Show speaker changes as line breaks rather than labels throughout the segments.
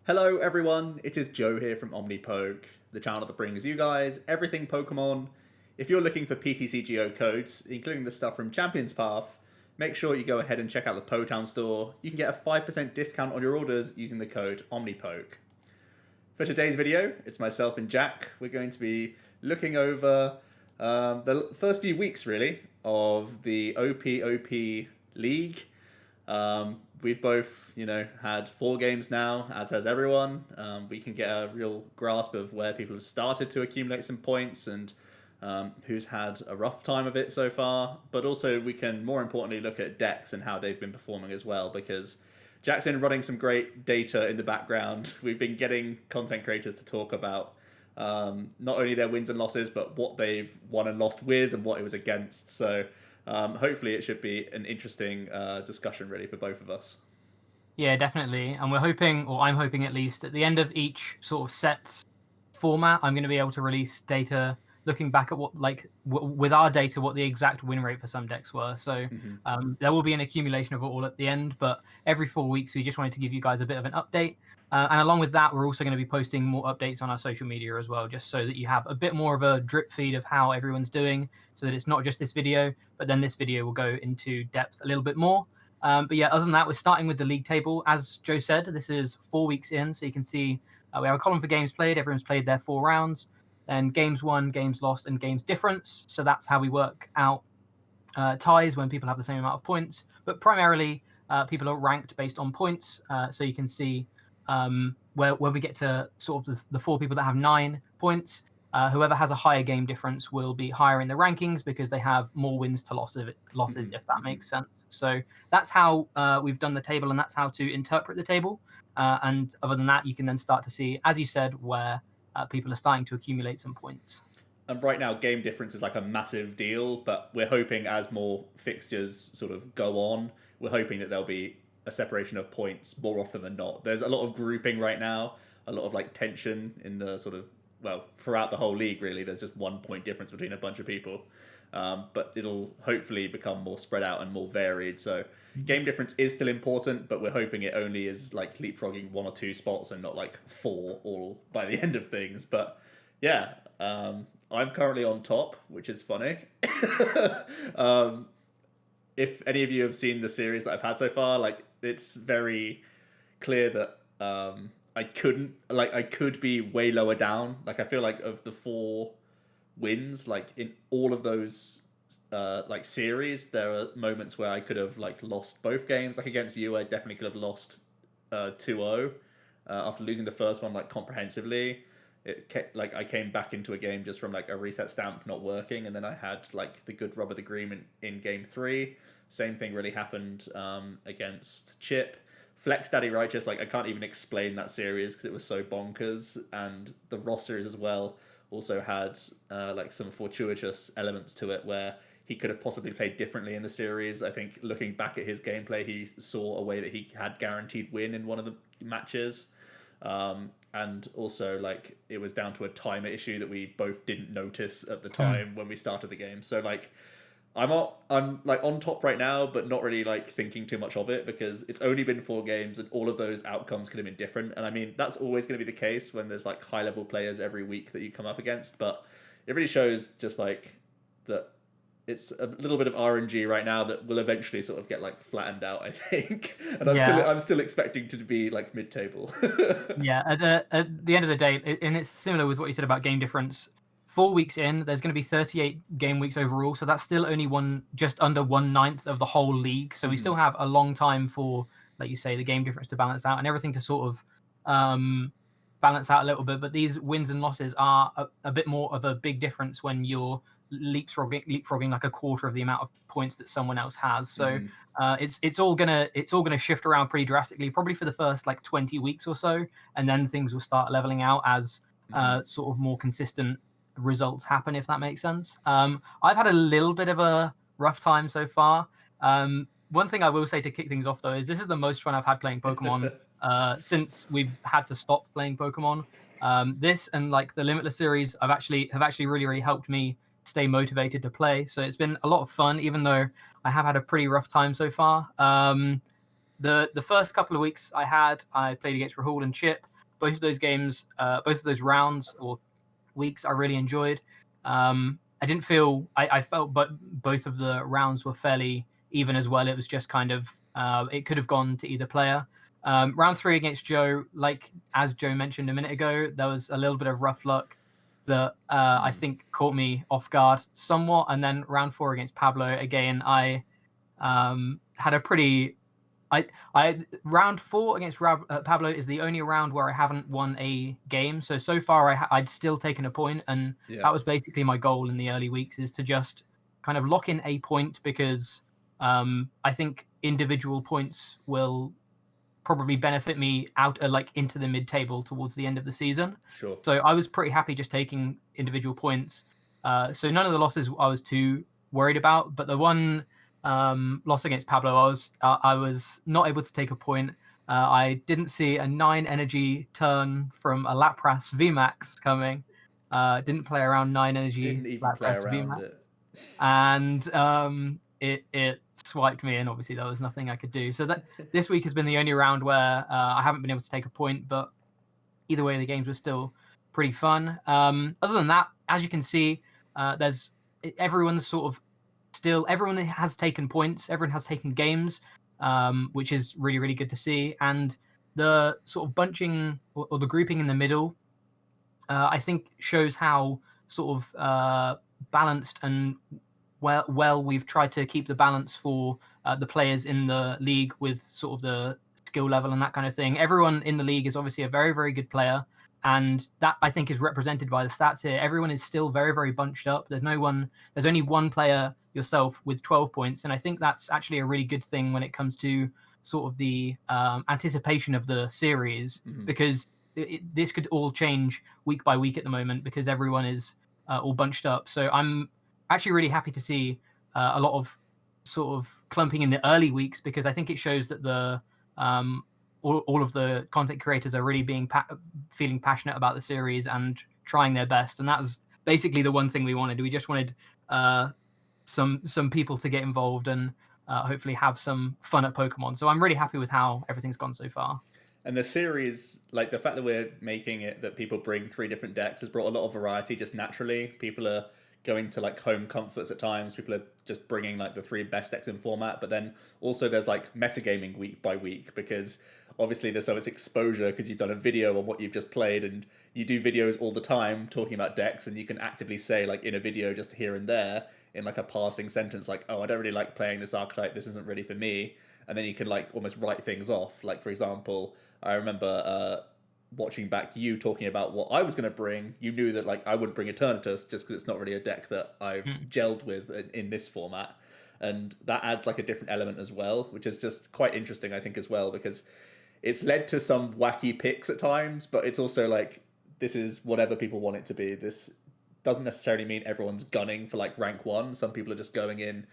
Hello everyone, it is Joe here from Omnipoke, the channel that brings you guys everything Pokemon. If you're looking for PTCGO codes, including the stuff from Champions Path, make sure you go ahead and check out the Potown store. You can get a 5% discount on your orders using the code OMNIPOKE. For today's video, it's myself and Jack. We're going to be looking over the first few weeks, really, of the OPOP League. We've both, had 4 games now, as has everyone. We can get a real grasp of where people have started to accumulate some points and who's had a rough time of it so far. But also, we can more importantly look at decks and how they've been performing as well, because Jack's been running some great data in the background. We've been getting content creators to talk about not only their wins and losses, but what they've won and lost with and what it was against. So hopefully it should be an interesting discussion really for both of us.
Yeah, definitely. And we're hoping, or I'm hoping at least, at the end of each sort of sets format, I'm going to be able to release data looking back at what, with our data, what the exact win rate for some decks were. So there will be an accumulation of it all at the end, but every 4 weeks, we just wanted to give you guys a bit of an update. And along with that, we're also going to be posting more updates on our social media as well, just so that you have a bit more of a drip feed of how everyone's doing, so that it's not just this video, but then this video will go into depth a little bit more. But yeah, other than that, we're starting with the league table. As Joe said, this is 4 weeks in, so you can see we have a column for games played. Everyone's played their 4 rounds. Then games won, games lost, and games difference. So that's how we work out ties when people have the same amount of points. But primarily, people are ranked based on points. So you can see where we get to sort of the 4 people that have 9 points. Whoever has a higher game difference will be higher in the rankings because they have more wins to losses, if that makes sense. So that's how we've done the table, and that's how to interpret the table. And other than that, you can then start to see, as you said, where people are starting to accumulate some points.
And right now, game difference is like a massive deal, but we're hoping as more fixtures sort of go on, we're hoping that there'll be a separation of points more often than not. There's a lot of grouping right now, a lot of like tension in the sort of, well, throughout the whole league, really. There's just 1 point difference between a bunch of people. But it'll hopefully become more spread out and more varied. So game difference is still important, but we're hoping it only is like leapfrogging 1 or 2 spots and not like 4 all by the end of things. But yeah, I'm currently on top, which is funny. If any of you have seen the series that I've had so far, like it's very clear that I could be way lower down. Like I feel like of the 4 wins, like in all of those like series, there are moments where I could have like lost both games. Like against you, I definitely could have lost 2-0 after losing the first one like comprehensively. Like I came back into a game just from like a reset stamp not working, and then I had like the good rub of the green in game 3. Same thing really happened against Chip. Flex Daddy Righteous, like I can't even explain that series because it was so bonkers, and the Ross series as well also had like some fortuitous elements to it where he could have possibly played differently in the series. I think looking back at his gameplay, he saw a way that he had guaranteed win in one of the matches. And also like it was down to a timer issue that we both didn't notice at the time when we started the game. So like I'm like on top right now, but not really like thinking too much of it because it's only been 4 games and all of those outcomes could have been different. And I mean that's always going to be the case when there's like high level players every week that you come up against. But it really shows just like that it's a little bit of RNG right now that will eventually sort of get like flattened out, I think. And
Yeah,
I'm still expecting to be like mid table.
yeah. At the end of the day, and it's similar with what you said about game difference. 4 weeks in, there's going to be 38 game weeks overall, so that's still only just under 1/9 of the whole league. So we still have a long time for, like you say, the game difference to balance out and everything to sort of balance out a little bit. But these wins and losses are a bit more of a big difference when you're leapfrogging like a quarter of the amount of points that someone else has. So it's all gonna shift around pretty drastically, probably for the first like 20 weeks or so, and then things will start leveling out as sort of more consistent results happen, if that makes sense. I've had a little bit of a rough time so far. One thing I will say to kick things off though is this is the most fun I've had playing Pokemon since we've had to stop playing Pokemon. This and like the Limitless series have actually really helped me stay motivated to play. So it's been a lot of fun, even though I have had a pretty rough time so far. The first couple of weeks I played against Rahul and Chip. both of those games, both of those rounds or weeks, I really enjoyed. I didn't feel I felt, but both of the rounds were fairly even as well. It was just kind of it could have gone to either player. Round 3 against Joe, like as Joe mentioned a minute ago, there was a little bit of rough luck that I think caught me off guard somewhat. And then round 4 against Pablo, again, I had a pretty I round 4 against Pablo is the only round where I haven't won a game. So far I'd still taken a point, and that was basically my goal in the early weeks, is to just kind of lock in a point, because I think individual points will probably benefit me out like into the mid-table towards the end of the season.
Sure.
So I was pretty happy just taking individual points. So none of the losses I was too worried about, but the one loss against Pablo, I was not able to take a point. I didn't see a 9 energy turn from a Lapras VMAX coming. Didn't play around 9 energy.
Didn't even play
Lapras
around
VMAX.
it.
And it swiped me, and obviously there was nothing I could do. So that this week has been the only round where I haven't been able to take a point, but either way, the games were still pretty fun. Other than that, as you can see, everyone's sort of still, everyone has taken points, everyone has taken games, which is really, really good to see. And the sort of bunching or the grouping in the middle, I think shows how sort of balanced and well we've tried to keep the balance for the players in the league with sort of the skill level and that kind of thing. Everyone in the league is obviously a very, very good player, and that I think is represented by the stats here. Everyone is still very, very bunched up. There's only one player, yourself, with 12 points, and I think that's actually a really good thing when it comes to sort of the anticipation of the series, because this could all change week by week at the moment, because everyone is all bunched up. So I'm actually really happy to see a lot of sort of clumping in the early weeks, because I think it shows that the all of the content creators are really feeling passionate about the series and trying their best. And that's basically the one thing we wanted. We just wanted some people to get involved and hopefully have some fun at Pokemon. So I'm really happy with how everything's gone so far.
And the series, like the fact that we're making it that people bring 3 different decks, has brought a lot of variety just naturally. People are going to like home comforts at times. People are just bringing like the 3 best decks in format, but then also there's like metagaming week by week, because obviously there's so much exposure because you've done a video on what you've just played, and you do videos all the time talking about decks, and you can actively say like in a video just here and there in like a passing sentence like, oh, I don't really like playing this archetype, this isn't really for me, and then you can like almost write things off. Like for example, I remember watching back you talking about what I was going to bring. You knew that like I wouldn't bring Eternatus just because it's not really a deck that I've gelled with in this format, and that adds like a different element as well, which is just quite interesting I think as well, because it's led to some wacky picks at times, but it's also like this is whatever people want it to be. This doesn't necessarily mean everyone's gunning for like rank 1. Some people are just going in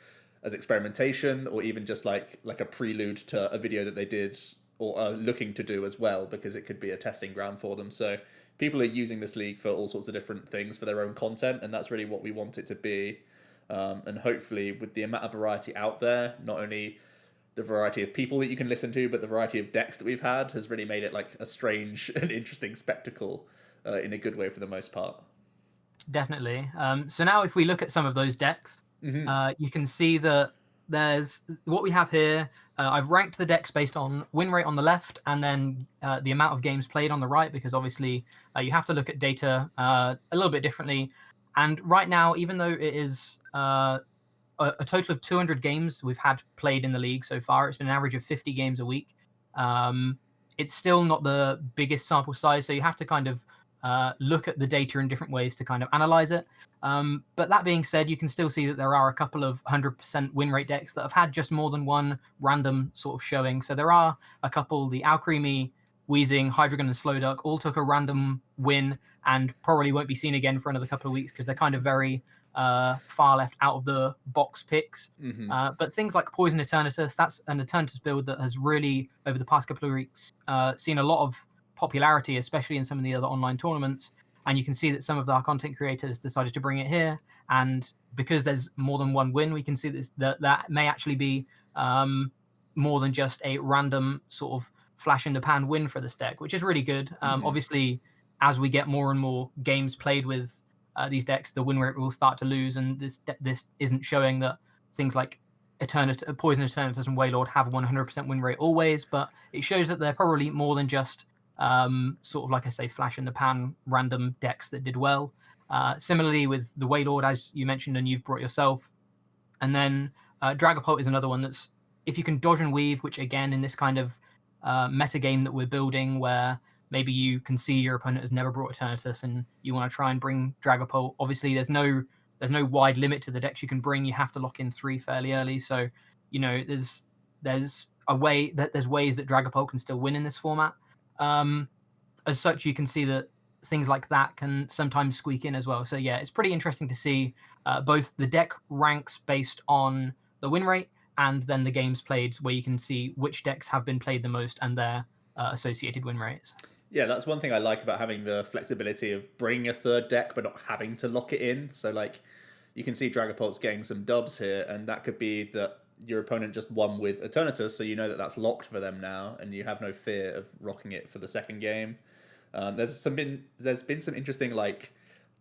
as experimentation, or even just like a prelude to a video that they did or are looking to do as well, because it could be a testing ground for them. So people are using this league for all sorts of different things for their own content, and that's really what we want it to be. And hopefully with the amount of variety out there, not only the variety of people that you can listen to, but the variety of decks that we've had has really made it like a strange and interesting spectacle in a good way for the most part.
Definitely. So now if we look at some of those decks, you can see that there's what we have here. I've ranked the decks based on win rate on the left, and then the amount of games played on the right, because obviously you have to look at data a little bit differently. And right now, even though it is a total of 200 games we've had played in the league so far, it's been an average of 50 games a week. It's still not the biggest sample size, so you have to kind of look at the data in different ways to kind of analyze it. But that being said, you can still see that there are a couple of 100% win rate decks that have had just more than one random sort of showing. So there are a couple, the Alcremie, Weezing, Hydreigon, and Slowduck, all took a random win and probably won't be seen again for another couple of weeks, because they're kind of very far left out of the box picks. But things like Poison Eternatus, that's an Eternatus build that has really, over the past couple of weeks, seen a lot of popularity, especially in some of the other online tournaments. And you can see that some of our content creators decided to bring it here. And because there's more than one win, we can see that may actually be more than just a random sort of flash in the pan win for this deck, which is really good. Obviously, as we get more and more games played with these decks, the win rate will start to lose, and this isn't showing that things like Poison Eternatus and Waylord have 100% win rate always, but it shows that they're probably more than just sort of, like I say, flash in the pan random decks that did well. Similarly with the Waylord, as you mentioned and you've brought yourself, and then Dragapult is another one that's, if you can dodge and weave, which again in this kind of meta game that we're building, where maybe you can see your opponent has never brought Eternatus and you want to try and bring Dragapult. Obviously, there's no wide limit to the decks you can bring. You have to lock in 3 fairly early. So, there's ways that Dragapult can still win in this format. As such, you can see that things like that can sometimes squeak in as well. So yeah, it's pretty interesting to see both the deck ranks based on the win rate and then the games played, where you can see which decks have been played the most and their associated win rates.
Yeah, that's one thing I like about having the flexibility of bringing a third deck but not having to lock it in. So like, you can see Dragapult's getting some dubs here, and that could be that your opponent just won with Eternatus, so you know that that's locked for them now, and you have no fear of rocking it for the second game. There's been some interesting like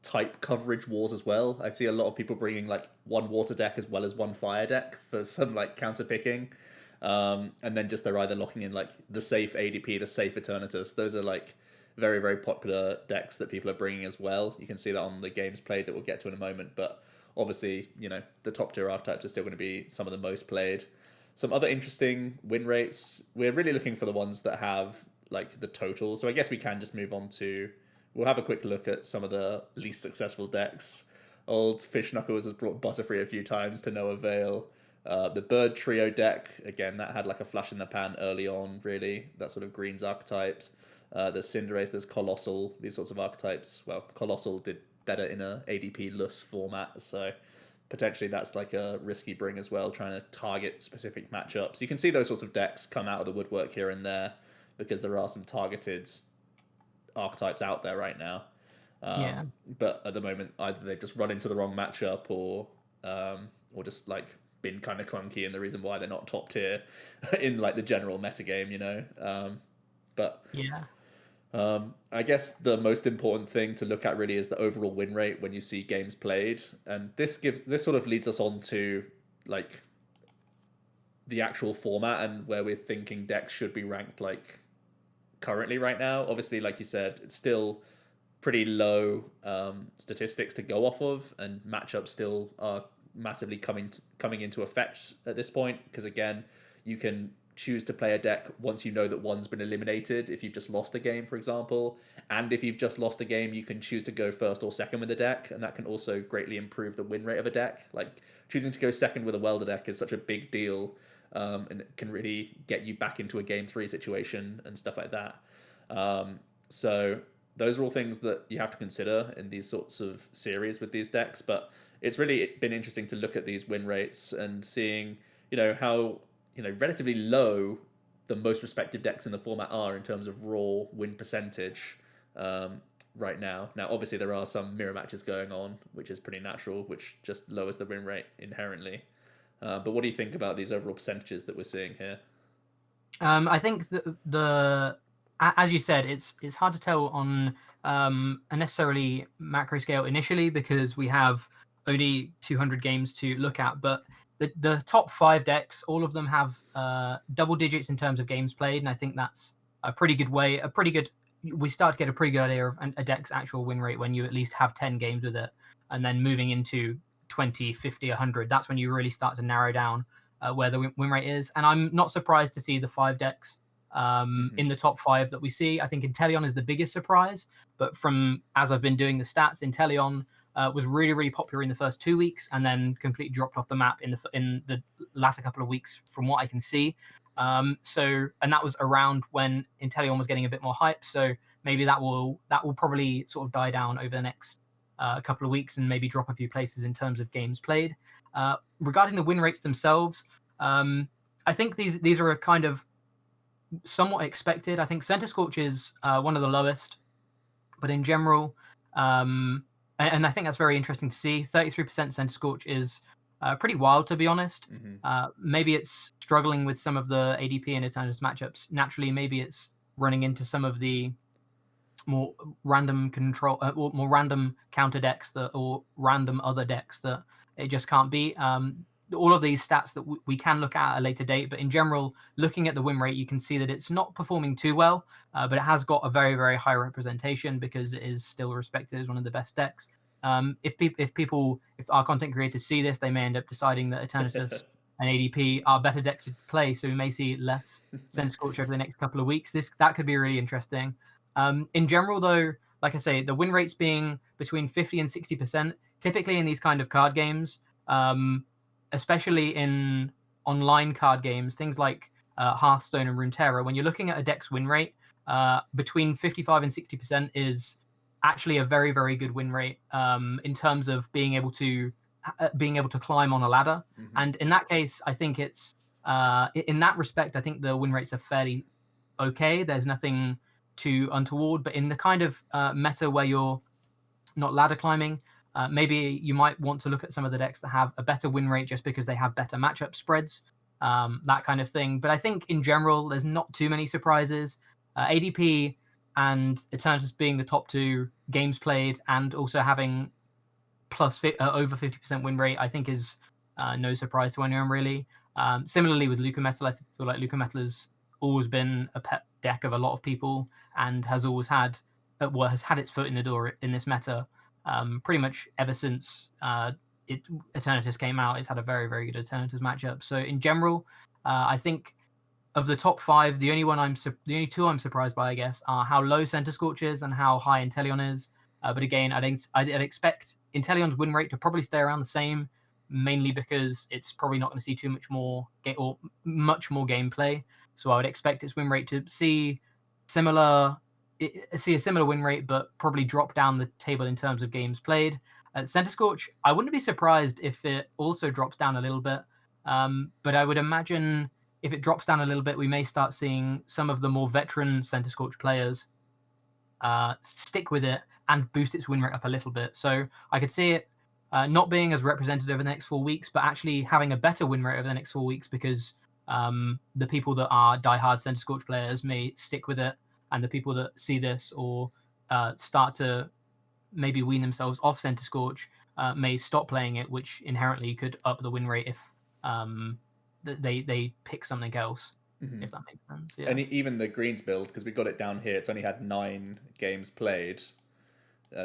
type coverage wars as well. I see a lot of people bringing like one water deck as well as one fire deck for some like counter picking, and then just they're either locking in like the safe ADP, the safe Eternatus. Those are like very, very popular decks that people are bringing as well. You can see that on the games played that we'll get to in a moment, but obviously, the top tier archetypes are still going to be some of the most played. Some other interesting win rates. We're really looking for the ones that have like the total. So I guess we can just move on to, we'll have a quick look at some of the least successful decks. Old Fish Knuckles has brought Butterfree a few times to no avail. The Bird Trio deck, again, that had like a flash in the pan early on, really. That sort of greens archetypes. There's Cinderace, there's Colossal, these sorts of archetypes. Well, Colossal did better in a ADP-less format, so potentially that's like a risky bring as well, trying to target specific matchups. You can see those sorts of decks come out of the woodwork here and there, because there are some targeted archetypes out there right now.
Yeah.
But at the moment, either they've just run into the wrong matchup, or just like been kind of clunky, and the reason why they're not top tier in like the general metagame, but
yeah.
I guess the most important thing to look at really is the overall win rate when you see games played, and this sort of leads us on to like the actual format and where we're thinking decks should be ranked like currently right now. Obviously, like you said, it's still pretty low statistics to go off of, and matchups still are massively coming into effect at this point, because again, you can choose to play a deck once you know that one's been eliminated if you've just lost a game, for example, and if you've just lost a game, you can choose to go first or second with the deck, and that can also greatly improve the win rate of a deck. Like, choosing to go second with a Welder deck is such a big deal, and it can really get you back into a game 3 situation and stuff like that. So those are all things that you have to consider in these sorts of series with these decks, but it's really been interesting to look at these win rates and seeing, how relatively low the most respective decks in the format are in terms of raw win percentage right now. Now, obviously, there are some mirror matches going on, which is pretty natural, which just lowers the win rate inherently. But what do you think about these overall percentages that we're seeing here?
I think as you said, it's hard to tell on a necessarily macro scale initially, because we have only 200 games to look at, but the top 5 decks, all of them have double digits in terms of games played, and I think that's a pretty good way. We start to get a pretty good idea of a deck's actual win rate when you at least have 10 games with it, and then moving into 20, 50, 100. That's when you really start to narrow down where the win rate is. And I'm not surprised to see the 5 decks in the top 5 that we see. I think Inteleon is the biggest surprise, but as I've been doing the stats, Inteleon was really, really popular in the first 2 weeks, and then completely dropped off the map in the latter couple of weeks, from what I can see. And that was around when Inteleon was getting a bit more hype. So maybe that will probably sort of die down over the next couple of weeks, and maybe drop a few places in terms of games played. Regarding the win rates themselves, I think these are a kind of somewhat expected. I think Center Scorch is one of the lowest, but in general, and I think that's very interesting to see. 33% Center Scorch is pretty wild, to be honest.
Hmm.
Maybe it's struggling with some of the ADP and Eternatus matchups. Naturally, maybe it's running into some of the more random control or more random counter decks that or random other decks that it just can't beat. All of these stats that we can look at a later date, but in general, looking at the win rate, you can see that it's not performing too well, but it has got a very, very high representation because it is still respected as one of the best decks. If our content creators see this, they may end up deciding that Eternatus and ADP are better decks to play, so we may see less Center Scorch over the next couple of weeks. That could be really interesting. In general, though, like I say, the win rates being between 50 and 60%, typically in these kind of card games, especially in online card games, things like Hearthstone and Runeterra, when you're looking at a deck's win rate, between 55 and 60% is actually a very, very good win rate in terms of being able to climb on a ladder.
Hmm.
And in that case, I think it's in that respect, I think the win rates are fairly okay. There's nothing too untoward, but in the kind of meta where you're not ladder climbing, maybe you might want to look at some of the decks that have a better win rate just because they have better matchup spreads, that kind of thing. But I think in general, there's not too many surprises. ADP and Eternatus being the top two games played and also having over 50% win rate, I think is no surprise to anyone really. Similarly with Luca Metal, I feel like Luca Metal has always been a pet deck of a lot of people and has always had has had its foot in the door in this meta pretty much ever since Eternatus came out. It's had a very, very good Eternatus matchup. So in general, I think of the top five, the only two I'm surprised by, I guess, are how low Center Scorch is and how high Inteleon is. But again, I'd expect Inteleon's win rate to probably stay around the same, mainly because it's probably not going to see too much more much more gameplay. So I would expect its win rate to see a similar win rate, but probably drop down the table in terms of games played. At Center Scorch, I wouldn't be surprised if it also drops down a little bit. But I would imagine if it drops down a little bit, we may start seeing some of the more veteran Center Scorch players stick with it and boost its win rate up a little bit. So I could see it not being as represented over the next 4 weeks, but actually having a better win rate over the next 4 weeks because the people that are diehard Center Scorch players may stick with it, and the people that see this or start to maybe wean themselves off Center Scorch may stop playing it, which inherently could up the win rate if they pick something else.
Hmm.
If that makes sense. Yeah.
And even the greens build, because we got it down here, it's only had 9 games played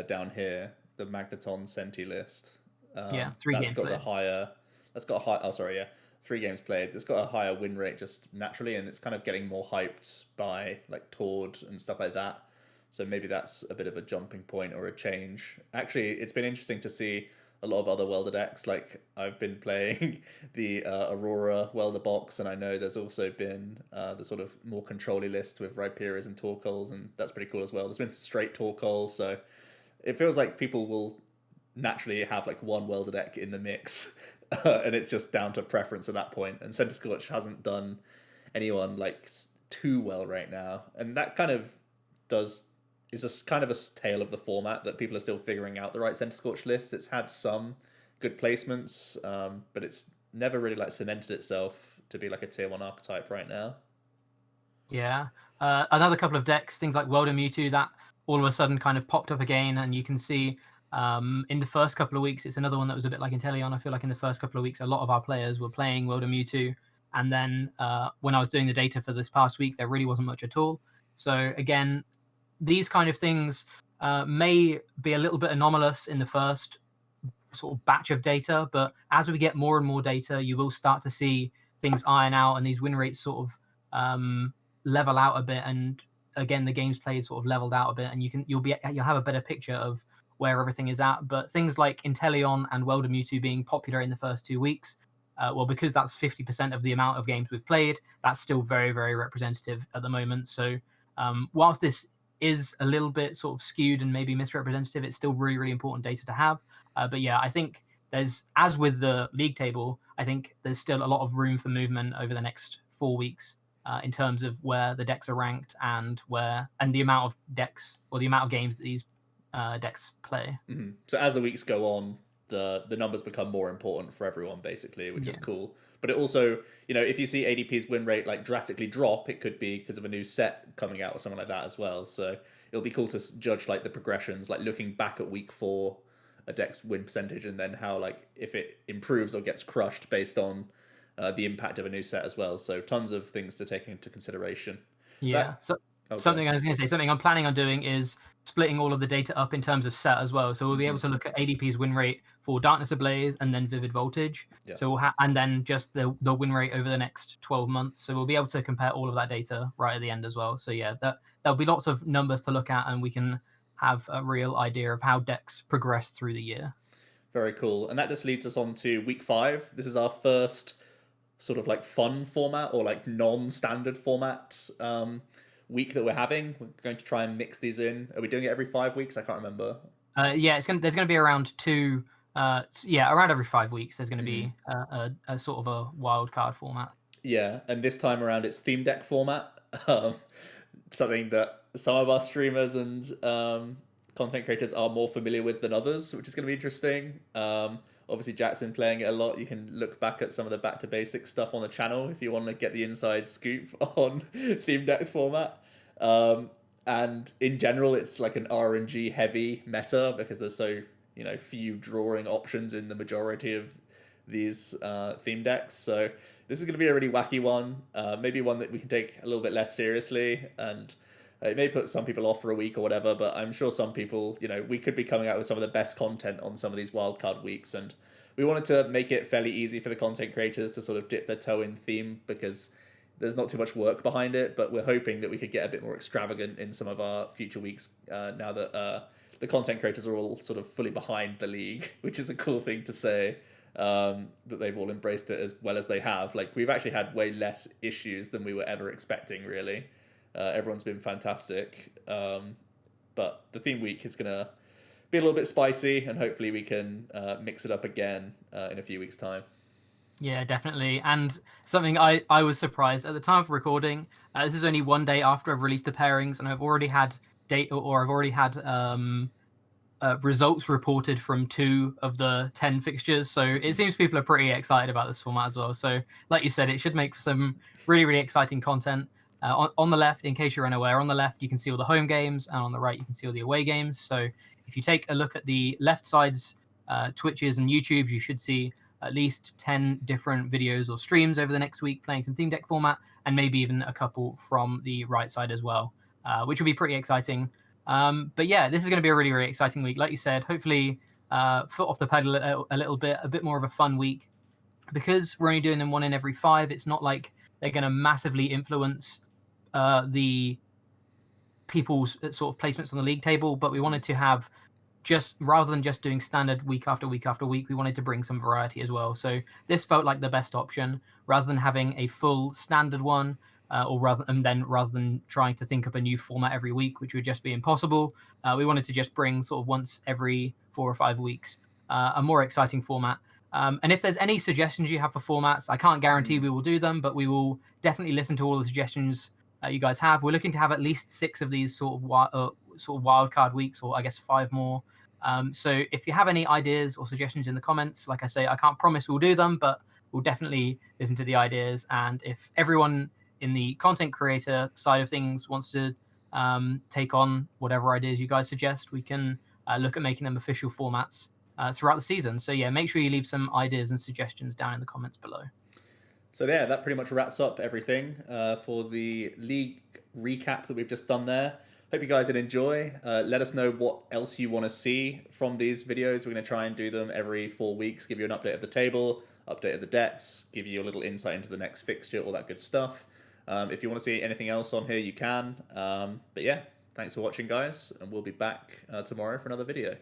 down here, the Magneton Senti list.
Yeah, 3
That's
games
got
played.
the higher. That's got a high. Oh, sorry, yeah, 3 games played. It's got a higher win rate just naturally, and it's kind of getting more hyped by like Tord and stuff like that. So maybe that's a bit of a jumping point or a change. Actually, it's been interesting to see a lot of other welder decks. Like I've been playing the Aurora welder box, and I know there's also been the sort of more controlly list with Rhyperiors and Torkoals, and that's pretty cool as well. There's been straight Torkoals, so it feels like people will naturally have like one welder deck in the mix, and it's just down to preference at that point. And Center Scorch hasn't done anyone like too well right now, and that kind of does is a kind of a tale of the format that people are still figuring out the right Center Scorch list. It's had some good placements, but it's never really like cemented itself to be like a tier 1 archetype right now.
Yeah. Another couple of decks, things like Welder Mewtwo, that all of a sudden kind of popped up again, and you can see in the first couple of weeks, it's another one that was a bit like Inteleon. I feel like in the first couple of weeks, a lot of our players were playing Welder Mewtwo, and then when I was doing the data for this past week, there really wasn't much at all. So again, these kind of things may be a little bit anomalous in the first sort of batch of data, but as we get more and more data, you will start to see things iron out and these win rates sort of level out a bit. And again, the games played sort of leveled out a bit, and you'll have a better picture of where everything is at. But things like Inteleon and Welder Mewtwo being popular in the first 2 weeks, well, because that's 50% of the amount of games we've played, that's still very, very representative at the moment. So whilst this is a little bit sort of skewed and maybe misrepresentative, it's still really, really important data to have. But yeah, I think as with the league table, I think there's still a lot of room for movement over the next 4 weeks in terms of where the decks are ranked and the amount of decks or the amount of games that these decks play.
Mm-hmm. So as the weeks go on, the numbers become more important for everyone basically, which is
Yeah.
cool. But it also, if you see ADP's win rate like drastically drop, it could be because of a new set coming out or something like that as well. So it'll be cool to judge like the progressions, like looking back at week 4, a deck's win percentage, and then how like if it improves or gets crushed based on the impact of a new set as well. So tons of things to take into consideration.
Yeah.
That
So
okay.
something I was going to say, something I'm planning on doing is splitting all of the data up in terms of set as well. So we'll be able to look at ADP's win rate for Darkness Ablaze and then Vivid Voltage.
Yeah.
So and then just the win rate over the next 12 months. So we'll be able to compare all of that data right at the end as well. So yeah, there'll be lots of numbers to look at, and we can have a real idea of how decks progress through the year.
Very cool. And that just leads us on to week 5. This is our first sort of like fun format or like non-standard format week that we're having. We're going to try and mix these in. Are we doing it every 5 weeks? I can't remember.
Yeah, there's gonna be around two. Around every 5 weeks, there's going to
Mm-hmm.
be a sort of a wild card format.
Yeah, and this time around it's theme deck format. Um, Something that some of our streamers and content creators are more familiar with than others, which is going to be interesting. Obviously, Jack's been playing it a lot. You can look back at some of the back to basics stuff on the channel if you want to get the inside scoop on theme deck format. And in general, it's like an RNG heavy meta because there's so few drawing options in the majority of these theme decks. So this is going to be a really wacky one, maybe one that we can take a little bit less seriously, and it may put some people off for a week or whatever, but I'm sure some people, we could be coming out with some of the best content on some of these wildcard weeks, and we wanted to make it fairly easy for the content creators to sort of dip their toe in theme because there's not too much work behind it, but we're hoping that we could get a bit more extravagant in some of our future weeks now that the content creators are all sort of fully behind the league, which is a cool thing to say. That they've all embraced it as well as they have. Like, we've actually had way less issues than we were ever expecting, really. Everyone's been fantastic. But the theme week is going to be a little bit spicy, and hopefully we can mix it up again in a few weeks' time.
Yeah, definitely. And something I was surprised at the time of recording. This is only one day after I've released the pairings, and I've already had data, or I've already had results reported from 2 of the 10 fixtures. So it seems people are pretty excited about this format as well. So, like you said, it should make for some really, really exciting content. On the left, in case you're unaware, on the left you can see all the home games, and on the right you can see all the away games. So if you take a look at the left side's Twitches and YouTubes, you should see at least 10 different videos or streams over the next week playing some theme deck format, and maybe even a couple from the right side as well, which will be pretty exciting. But yeah, this is going to be a really, really exciting week. Like you said, hopefully foot off the pedal a little bit, a bit more of a fun week. Because we're only doing them one in every 5, it's not like they're going to massively influence the people's sort of placements on the league table, but we wanted to have, just rather than just doing standard week after week after week, we wanted to bring some variety as well. So this felt like the best option, rather than having a full standard one, rather than trying to think up a new format every week, which would just be impossible. We wanted to just bring sort of once every 4 or 5 weeks a more exciting format. And if there's any suggestions you have for formats, I can't guarantee we will do them, but we will definitely listen to all the suggestions you guys have. We're looking to have at least 6 of these sort of wild card weeks, or I guess 5 more. So if you have any ideas or suggestions in the comments, like I say, I can't promise we'll do them, but we'll definitely listen to the ideas. And if everyone in the content creator side of things wants to take on whatever ideas you guys suggest, we can look at making them official formats throughout the season. So yeah, make sure you leave some ideas and suggestions down in the comments below.
So yeah, that pretty much wraps up everything for the league recap that we've just done there. Hope you guys did enjoy. Let us know what else you want to see from these videos. We're going to try and do them every 4 weeks, give you an update of the table, update of the decks, give you a little insight into the next fixture, all that good stuff. If you want to see anything else on here, you can. But yeah, thanks for watching, guys, and we'll be back tomorrow for another video.